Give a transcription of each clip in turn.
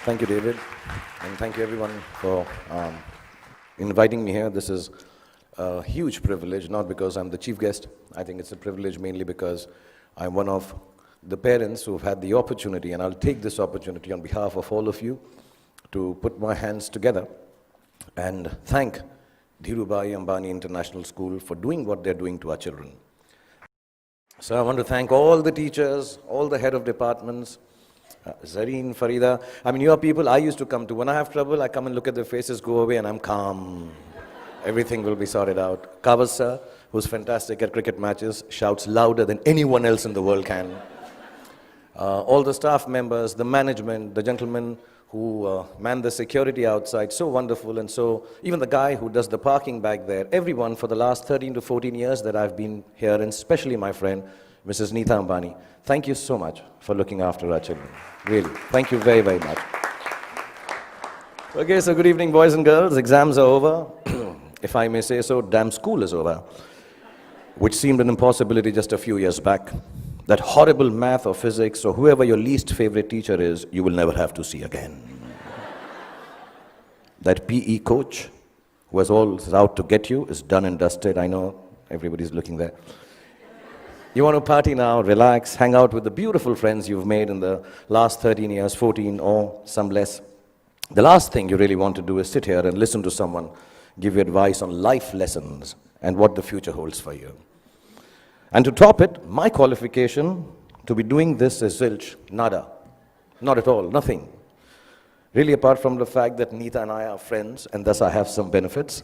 Thank you, David, and thank you everyone for inviting me here. This is a huge privilege, not because I'm the chief guest. I think it's a privilege mainly because I'm one of the parents who've had the opportunity, and I'll take this opportunity on behalf of all of you to put my hands together and thank Dhirubhai Ambani International School for doing what they're doing to our children. So I want to thank all the teachers, all the head of departments, Zareen, Farida. I mean, you are people I used to come to. When I have trouble, I come and look at their faces, go away, and I'm calm. Everything will be sorted out. Kavas sir, who's fantastic at cricket matches, shouts louder than anyone else in the world can. All the staff members, the management, the gentlemen who man the security outside, so wonderful. And so even the guy who does the parking back there, everyone for the last 13 to 14 years that I've been here, and especially my friend, Mrs. Neeta Ambani, thank you so much for looking after our children. Really, thank you very, very much. Okay, so good evening, boys and girls. Exams are over. If I may say so, damn school is over, which seemed an impossibility just a few years back. That horrible math or physics or whoever your least favorite teacher is, you will never have to see again. That PE coach who was always out to get you is done and dusted. I know everybody's looking there. You want to party now, relax, hang out with the beautiful friends you've made in the last 13 years, 14 or some less. The last thing you really want to do is sit here and listen to someone give you advice on life lessons and what the future holds for you. And to top it, my qualification to be doing this is zilch, nada. Not at all, nothing. Really, apart from the fact that Neeta and I are friends, and thus I have some benefits.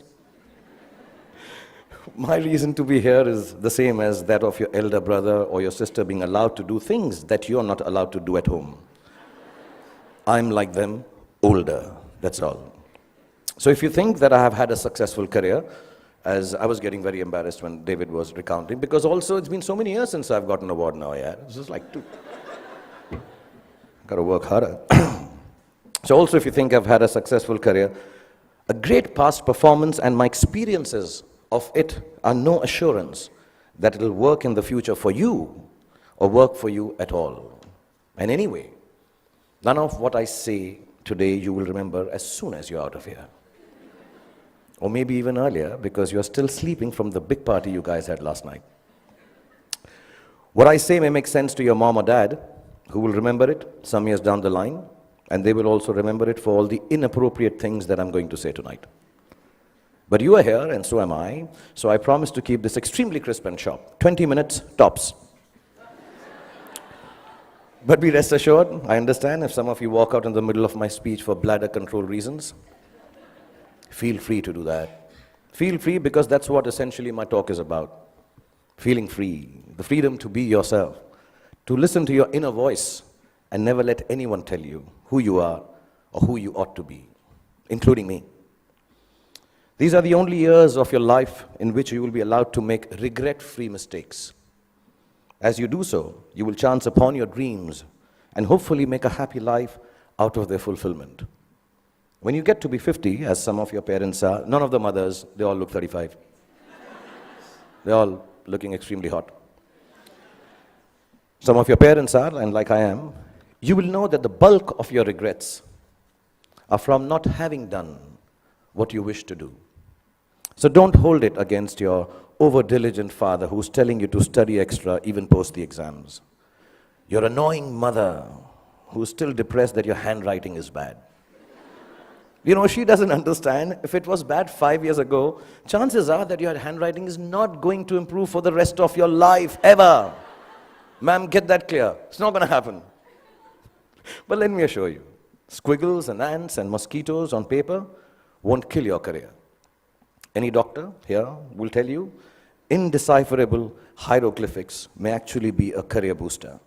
My reason to be here is the same as that of your elder brother or your sister being allowed to do things that you're not allowed to do at home. I'm like them, older, that's all. So if you think that I have had a successful career, as I was getting very embarrassed when David was recounting, because also it's been so many years since I've got an award now, yeah. This is like gotta work harder. So also if you think I've had a successful career, a great past performance and my experiences of it are no assurance that it'll work in the future for you or work for you at all. And anyway, none of what I say today you will remember as soon as you're out of here. Or maybe even earlier, because you're still sleeping from the big party you guys had last night. What I say may make sense to your mom or dad, who will remember it some years down the line, and they will also remember it for all the inappropriate things that I'm going to say tonight. But you are here, and so am I, so I promise to keep this extremely crisp and sharp. 20 minutes, tops. But be rest assured, I understand if some of you walk out in the middle of my speech for bladder control reasons. Feel free to do that. Feel free, because that's what essentially my talk is about. Feeling free, the freedom to be yourself, to listen to your inner voice and never let anyone tell you who you are or who you ought to be, including me. These are the only years of your life in which you will be allowed to make regret-free mistakes. As you do so, you will chance upon your dreams and hopefully make a happy life out of their fulfillment. When you get to be 50, as some of your parents are, none of the mothers, they all look 35. They're all looking extremely hot. Some of your parents are, and like I am, you will know that the bulk of your regrets are from not having done what you wish to do. So don't hold it against your over-diligent father who's telling you to study extra even post the exams. Your annoying mother who's still depressed that your handwriting is bad. You know, she doesn't understand. If it was bad 5 years ago, chances are that your handwriting is not going to improve for the rest of your life, ever. Ma'am, get that clear. It's not going to happen. But let me assure you, squiggles and ants and mosquitoes on paper won't kill your career. Any doctor here will tell you, indecipherable hieroglyphics may actually be a career booster.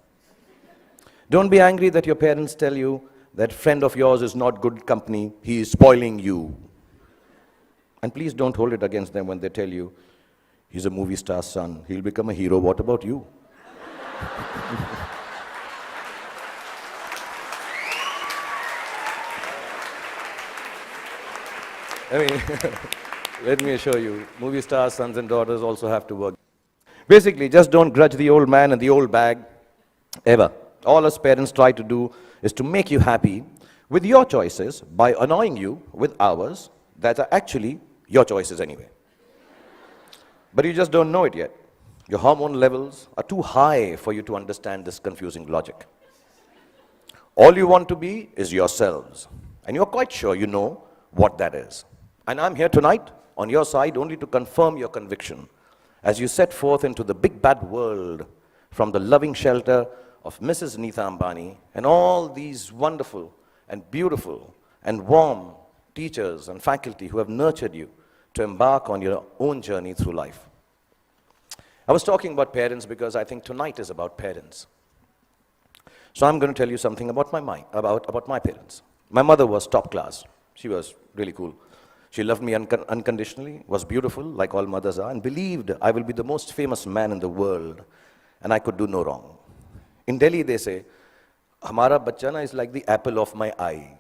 Don't be angry that your parents tell you that friend of yours is not good company, he is spoiling you. And please don't hold it against them when they tell you, he's a movie star's son, he'll become a hero, what about you? I mean, let me assure you, movie stars, sons and daughters also have to work. Basically, just don't grudge the old man and the old bag, ever. All us parents try to do is to make you happy with your choices by annoying you with hours that are actually your choices anyway. But you just don't know it yet. Your hormone levels are too high for you to understand this confusing logic. All you want to be is yourselves, and you're quite sure you know what that is. And I'm here tonight on your side only to confirm your conviction as you set forth into the big bad world from the loving shelter of Mrs. Neeta Ambani and all these wonderful and beautiful and warm teachers and faculty who have nurtured you to embark on your own journey through life. I was talking about parents because I think tonight is about parents. So I'm going to tell you something about my parents. My mother was top class. She was really cool. She loved me unconditionally, was beautiful, like all mothers are, and believed I will be the most famous man in the world, and I could do no wrong. In Delhi, they say, "Hamara bachcha na is like the apple of my eye."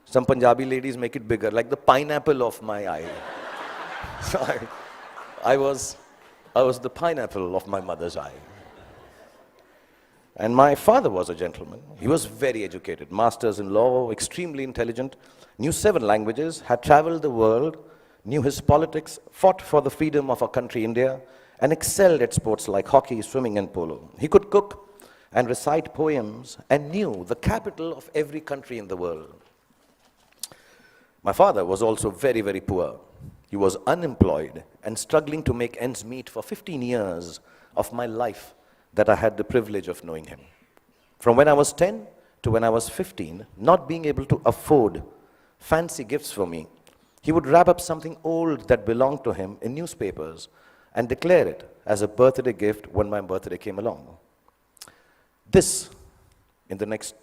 Some Punjabi ladies make it bigger, like the pineapple of my eye. So I was the pineapple of my mother's eye. And my father was a gentleman. He was very educated, masters in law, extremely intelligent, knew 7 languages, had traveled the world, knew his politics, fought for the freedom of our country, India, and excelled at sports like hockey, swimming, and polo. He could cook and recite poems and knew the capital of every country in the world. My father was also very, very poor. He was unemployed and struggling to make ends meet for 15 years of my life that I had the privilege of knowing him. From when I was 10 to when I was 15, not being able to afford fancy gifts for me, he would wrap up something old that belonged to him in newspapers and declare it as a birthday gift when my birthday came along. This, in the next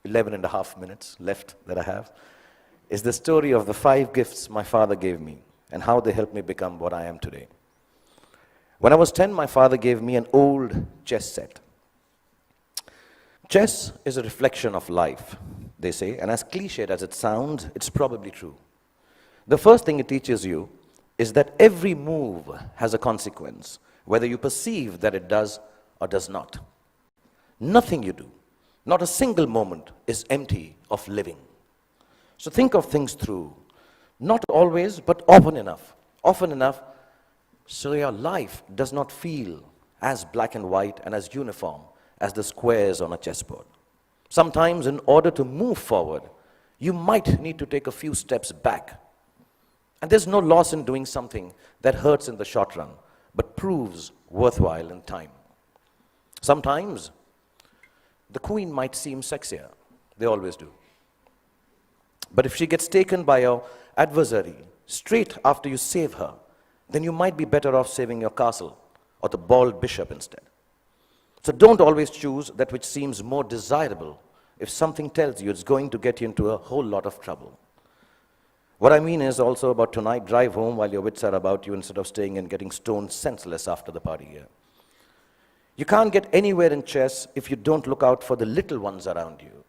11 and a half minutes left that I have, is the story of the 5 gifts my father gave me and how they helped me become what I am today. When I was 10, my father gave me an old chess set. Chess is a reflection of life, they say, and as cliched as it sounds, it's probably true. The first thing it teaches you is that every move has a consequence, whether you perceive that it does or does not. Nothing you do, not a single moment, is empty of living. So think of things through, not always, but often enough so your life does not feel as black and white and as uniform as the squares on a chessboard. Sometimes, in order to move forward, you might need to take a few steps back. And there's no loss in doing something that hurts in the short run, but proves worthwhile in time. Sometimes, the queen might seem sexier. They always do. But if she gets taken by your adversary straight after you save her, then you might be better off saving your castle or the bald bishop instead. So don't always choose that which seems more desirable if something tells you it's going to get you into a whole lot of trouble. What I mean is also about tonight, drive home while your wits are about you instead of staying and getting stoned senseless after the party here. You can't get anywhere in chess if you don't look out for the little ones around you,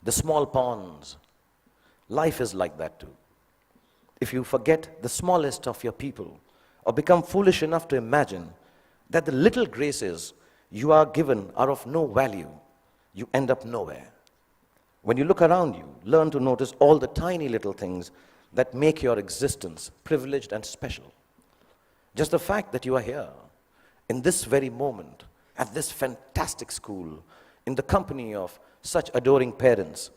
the small pawns. Life is like that too. If you forget the smallest of your people or become foolish enough to imagine that the little graces you are given are of no value, you end up nowhere. When you look around you, learn to notice all the tiny little things that make your existence privileged and special. Just the fact that you are here, in this very moment, at this fantastic school, in the company of such adoring parents,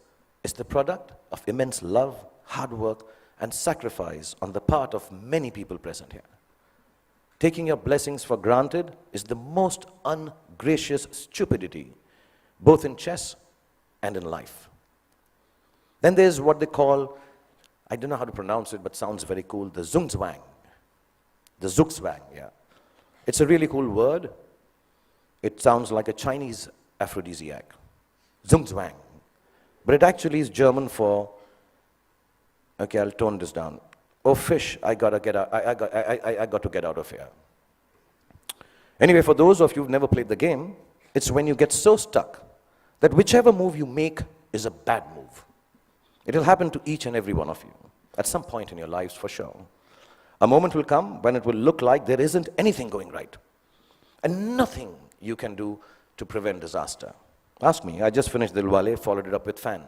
is the product of immense love, hard work, and sacrifice on the part of many people present here. Taking your blessings for granted is the most ungracious stupidity, both in chess and in life. Then there's what they call, I don't know how to pronounce it, but sounds very cool, the zugzwang. The zugzwang, yeah. It's a really cool word. It sounds like a Chinese aphrodisiac. Zugzwang. But it actually is German for, okay, I'll tone this down. Oh, fish, I got to get out of here. Anyway, for those of you who've never played the game, it's when you get so stuck that whichever move you make is a bad move. It'll happen to each and every one of you at some point in your lives for sure. A moment will come when it will look like there isn't anything going right and nothing you can do to prevent disaster. Ask me, I just finished Dilwale, followed it up with Fan.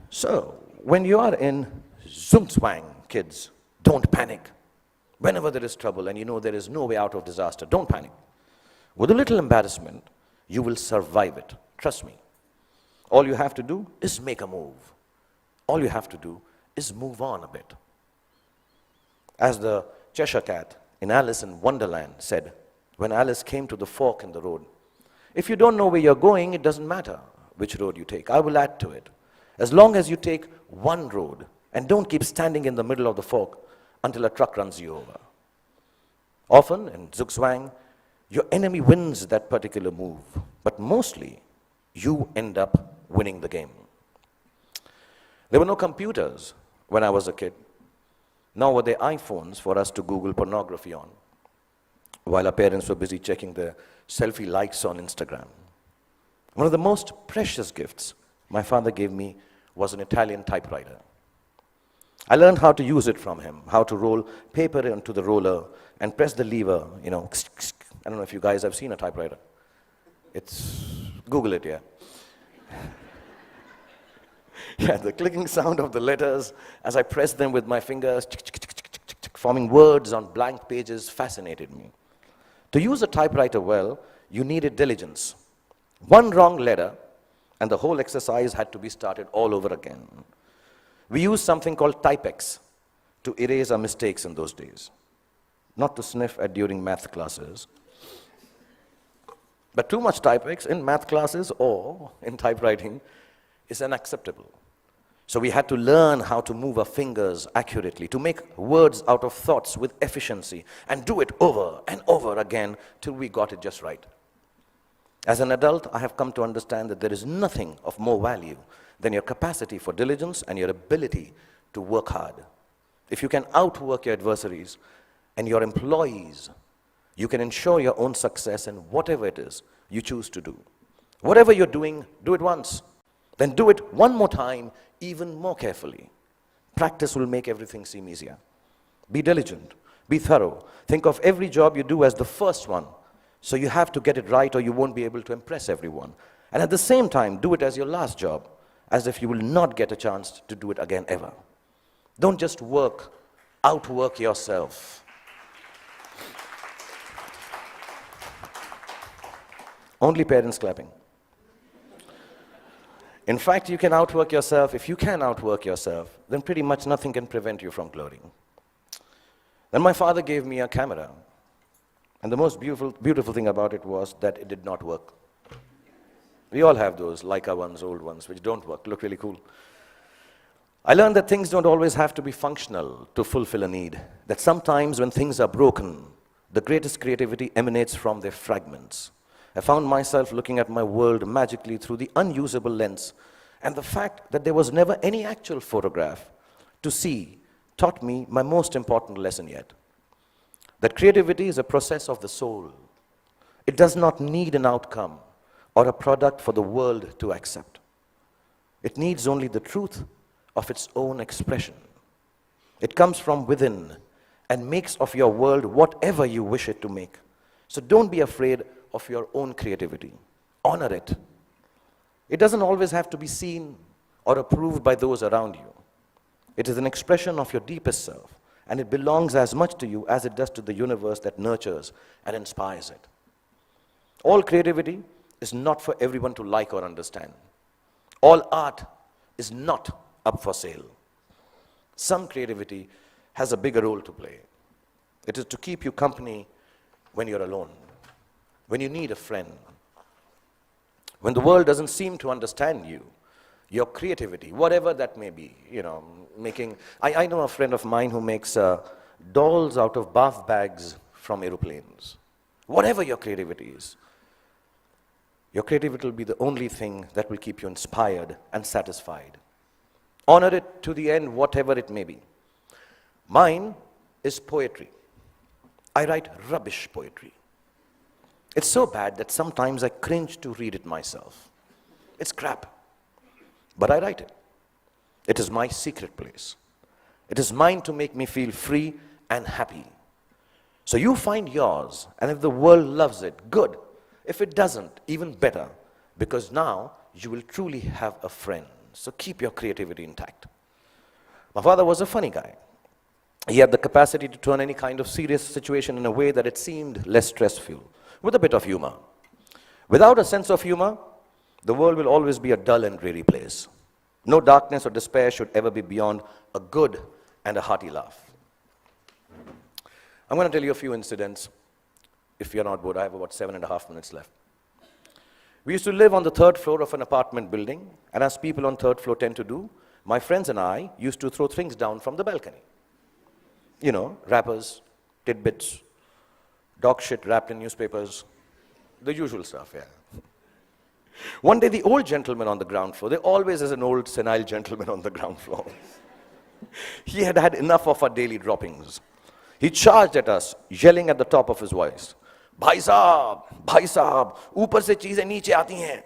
So, when you are in Zumzwang, kids, don't panic. Whenever there is trouble and you know there is no way out of disaster, don't panic. With a little embarrassment, you will survive it. Trust me. All you have to do is make a move. All you have to do is move on a bit. As the Cheshire Cat in Alice in Wonderland said, when Alice came to the fork in the road, if you don't know where you're going, it doesn't matter which road you take. I will add to it. As long as you take one road and don't keep standing in the middle of the fork until a truck runs you over. Often in Zugzwang, your enemy wins that particular move, but mostly you end up winning the game. There were no computers when I was a kid, nor were there iPhones for us to Google pornography on, while our parents were busy checking their selfie likes on Instagram. One of the most precious gifts my father gave me was an Italian typewriter. I learned how to use it from him, how to roll paper into the roller and press the lever, I don't know if you guys have seen a typewriter. Google it, yeah. Yeah, the clicking sound of the letters as I pressed them with my fingers, forming words on blank pages, fascinated me. To use a typewriter well, you needed diligence. One wrong letter, and the whole exercise had to be started all over again. We used something called Typex to erase our mistakes in those days, not to sniff at during math classes. But too much Typex in math classes or in typewriting is unacceptable. So we had to learn how to move our fingers accurately, to make words out of thoughts with efficiency, and do it over and over again till we got it just right. As an adult, I have come to understand that there is nothing of more value than your capacity for diligence and your ability to work hard. If you can outwork your adversaries and your employees, you can ensure your own success in whatever it is you choose to do. Whatever you're doing, do it once. Then do it one more time, even more carefully. Practice will make everything seem easier. Be diligent. Be thorough. Think of every job you do as the first one. So you have to get it right or you won't be able to impress everyone. And at the same time, do it as your last job, as if you will not get a chance to do it again ever. Don't just outwork yourself. Only parents clapping. In fact, you can outwork yourself. If you can outwork yourself, then pretty much nothing can prevent you from glorying. Then my father gave me a camera. And the most beautiful thing about it was that it did not work. We all have those Leica ones, old ones, which don't work, look really cool. I learned that things don't always have to be functional to fulfill a need. That sometimes when things are broken, the greatest creativity emanates from their fragments. I found myself looking at my world magically through the unusable lens, and the fact that there was never any actual photograph to see taught me my most important lesson yet. That creativity is a process of the soul. It does not need an outcome or a product for the world to accept. It needs only the truth of its own expression. It comes from within and makes of your world whatever you wish it to make. So don't be afraid of your own creativity. Honor it. It doesn't always have to be seen or approved by those around you. It is an expression of your deepest self, and it belongs as much to you as it does to the universe that nurtures and inspires it. All creativity is not for everyone to like or understand. All art is not up for sale. Some creativity has a bigger role to play. It is to keep you company when you're alone, when you need a friend, when the world doesn't seem to understand you. Your creativity, whatever that may be, I know a friend of mine who makes dolls out of bath bags from aeroplanes. Whatever your creativity is, your creativity will be the only thing that will keep you inspired and satisfied. Honor it to the end, whatever it may be. Mine is poetry. I write rubbish poetry. It's so bad that sometimes I cringe to read it myself. It's crap. But I write it. It is my secret place. It is mine to make me feel free and happy. So you find yours, and if the world loves it, good. If it doesn't, even better, because now you will truly have a friend. So keep your creativity intact. My father was a funny guy. He had the capacity to turn any kind of serious situation in a way that it seemed less stressful, with a bit of humor. Without a sense of humor, the world will always be a dull and dreary place. No darkness or despair should ever be beyond a good and a hearty laugh. I'm going to tell you a few incidents. If you're not bored, I have about 7.5 minutes left. We used to live on the 3rd floor of an apartment building, and as people on 3rd floor tend to do, my friends and I used to throw things down from the balcony. You know, wrappers, tidbits, dog shit wrapped in newspapers, the usual stuff, yeah. One day, the old gentleman on the ground floor, there always is an old senile gentleman on the ground floor. He had had enough of our daily droppings. He charged at us, yelling at the top of his voice, भाई साहब, ऊपर से चीजें नीचे आती हैं,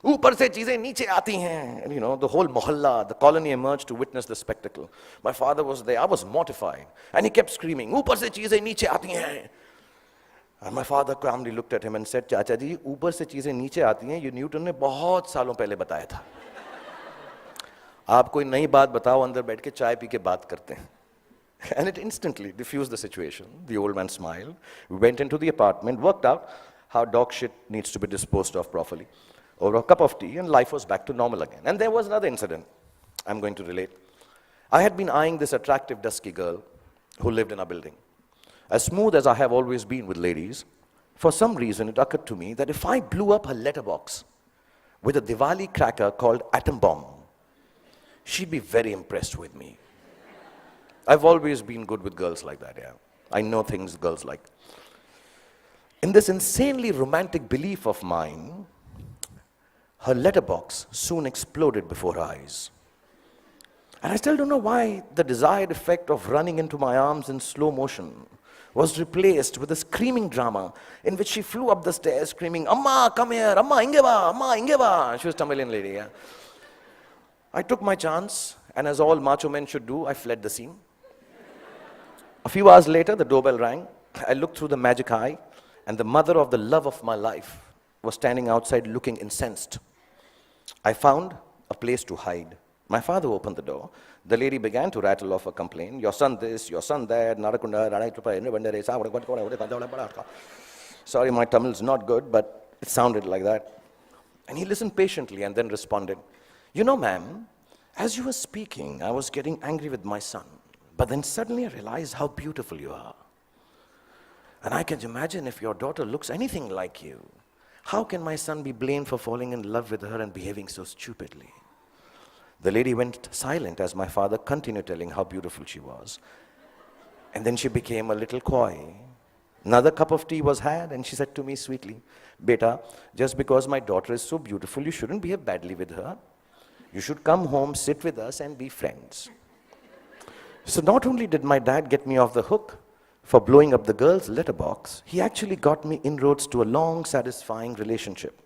ऊपर से चीजें नीचे आती हैं. And you know, the whole mohalla, the colony emerged to witness the spectacle. My father was there, I was mortified. And he kept screaming, ऊपर से चीजें नीचे आती हैं. And my father calmly looked at him and said, चाचा जी, ऊपर से चीजें नीचे आती हैं, ये न्यूटन ने बहुत सालों पहले बताया था. आप कोई नई बात बताओ, अंदर बैठ के चाय पी के बात करते हैं. And it instantly diffused the situation. The old man smiled. We went into the apartment, worked out how dog shit needs to be disposed of properly. Over a cup of tea, and life was back to normal again. And there was another incident I'm going to relate. I had been eyeing this attractive, dusky girl who lived in our building. As smooth as I have always been with ladies, for some reason it occurred to me that if I blew up her letterbox with a Diwali cracker called Atom Bomb, she'd be very impressed with me. I've always been good with girls like that, yeah. I know things girls like. In this insanely romantic belief of mine, her letterbox soon exploded before her eyes. And I still don't know why the desired effect of running into my arms in slow motion was replaced with a screaming drama in which she flew up the stairs screaming, Amma, come here, Amma, ingeva, Amma, ingeva. She was a Tamilian lady, yeah. I took my chance, and as all macho men should do, I fled the scene. A few hours later, the doorbell rang. I looked through the magic eye, and the mother of the love of my life was standing outside looking incensed. I found a place to hide. My father opened the door. The lady began to rattle off a complaint. Your son this, your son that, sorry, my Tamil is not good, but it sounded like that. And he listened patiently and then responded, you know, ma'am, as you were speaking, I was getting angry with my son. But then suddenly I realized how beautiful you are. And I can imagine if your daughter looks anything like you, how can my son be blamed for falling in love with her and behaving so stupidly? The lady went silent as my father continued telling how beautiful she was. And then she became a little coy. Another cup of tea was had, and she said to me sweetly, Beta, just because my daughter is so beautiful, you shouldn't behave badly with her. You should come home, sit with us, and be friends. So not only did my dad get me off the hook for blowing up the girl's letterbox, he actually got me inroads to a long, satisfying relationship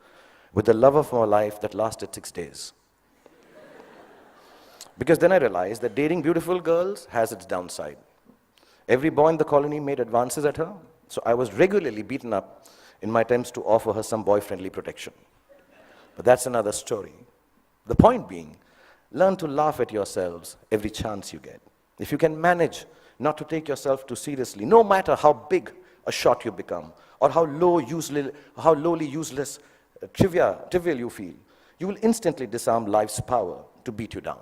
with the love of my life that lasted 6 days. Because then I realized that dating beautiful girls has its downside. Every boy in the colony made advances at her, so I was regularly beaten up in my attempts to offer her some boy-friendly protection. But that's another story. The point being, learn to laugh at yourselves every chance you get. If you can manage not to take yourself too seriously, no matter how big a shot you become, or how lowly, useless, trivial you feel, you will instantly disarm life's power to beat you down.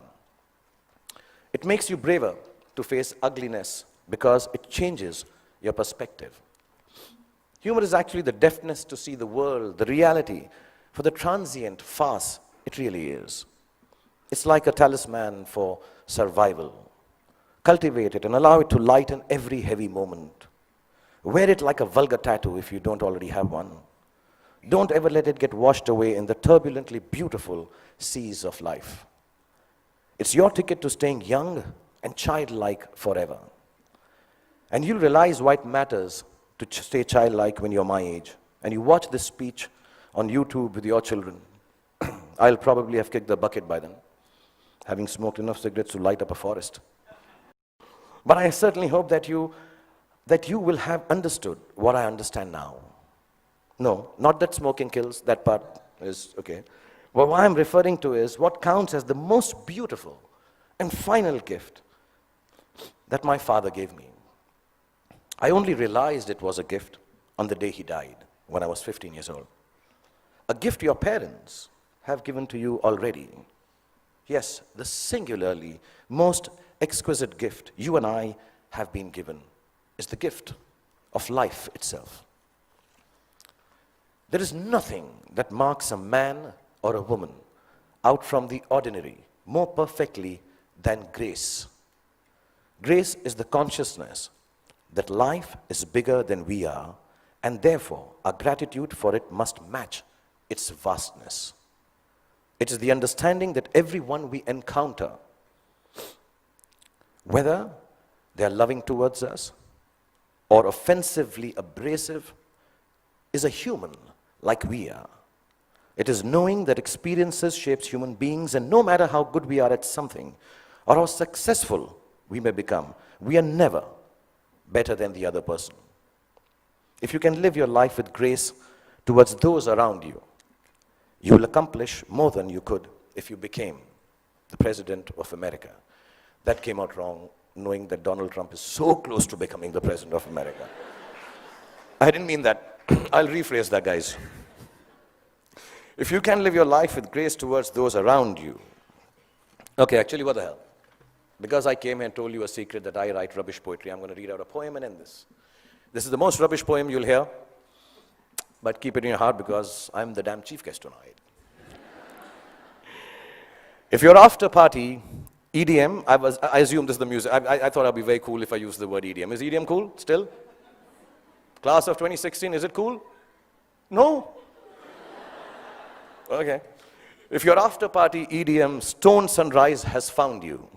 It makes you braver to face ugliness because it changes your perspective. Humor is actually the deafness to see the world, the reality, for the transient farce it really is. It's like a talisman for survival. Cultivate it and allow it to lighten every heavy moment. Wear it like a vulgar tattoo if you don't already have one. Don't ever let it get washed away in the turbulently beautiful seas of life. It's your ticket to staying young and childlike forever. And you'll realize why it matters to stay childlike when you're my age. And you watch this speech on YouTube with your children. I'll probably have kicked the bucket by then, having smoked enough cigarettes to light up a forest. But I certainly hope that you will have understood what I understand now. No, not that smoking kills, that part is okay. Well, what I'm referring to is what counts as the most beautiful and final gift that my father gave me. I only realized it was a gift on the day he died, when I was 15 years old. A gift your parents have given to you already. Yes, the singularly most exquisite gift you and I have been given is the gift of life itself. There is nothing that marks a man or a woman out from the ordinary more perfectly than grace. Grace is the consciousness that life is bigger than we are, and therefore our gratitude for it must match its vastness. It is the understanding that everyone we encounter, whether they are loving towards us or offensively abrasive, is a human like we are. It is knowing that experiences shapes human beings, and no matter how good we are at something or how successful we may become, we are never better than the other person. If you can live your life with grace towards those around you, you will accomplish more than you could if you became the President of America. That came out wrong, knowing that Donald Trump is so close to becoming the President of America. I didn't mean that. I'll rephrase that, guys. If you can live your life with grace towards those around you. Okay, actually, what the hell? Because I came here and told you a secret that I write rubbish poetry, I'm going to read out a poem and end this. This is the most rubbish poem you'll hear, but keep it in your heart because I'm the damn chief guest tonight. If you're after party, EDM, I assume this is the music. I thought I'd be very cool if I used the word EDM. Is EDM cool still? Class of 2016, is it cool? No? Okay. If you're after party, EDM, Stone Sunrise has found you,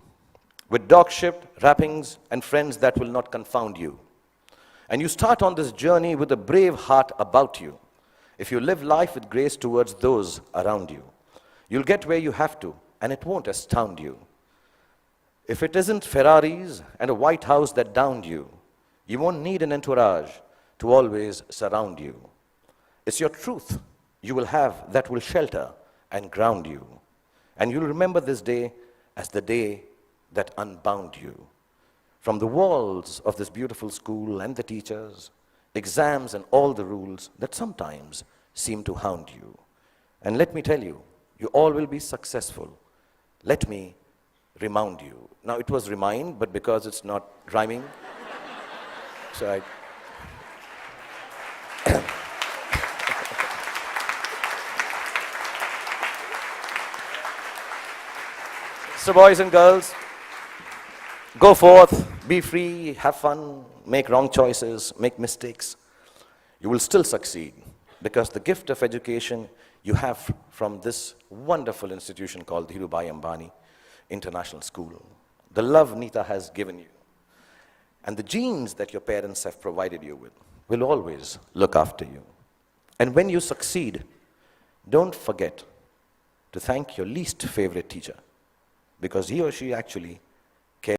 with dog-shipped wrappings and friends that will not confound you. And you start on this journey with a brave heart about you. If you live life with grace towards those around you, you'll get where you have to, and it won't astound you. If it isn't Ferraris and a White House that downed you, you won't need an entourage to always surround you. It's your truth you will have that will shelter and ground you. And you'll remember this day as the day that unbound you. From the walls of this beautiful school and the teachers, exams and all the rules that sometimes seem to hound you. And let me tell you, you all will be successful. Let me remind you. Now it was remind, but because it's not rhyming, so I... So boys and girls, go forth, be free, have fun, make wrong choices, make mistakes. You will still succeed because the gift of education you have from this wonderful institution called Dhirubhai Ambani International School, the love Nita has given you, and the genes that your parents have provided you with will always look after you. And when you succeed, don't forget to thank your least favorite teacher, because he or she actually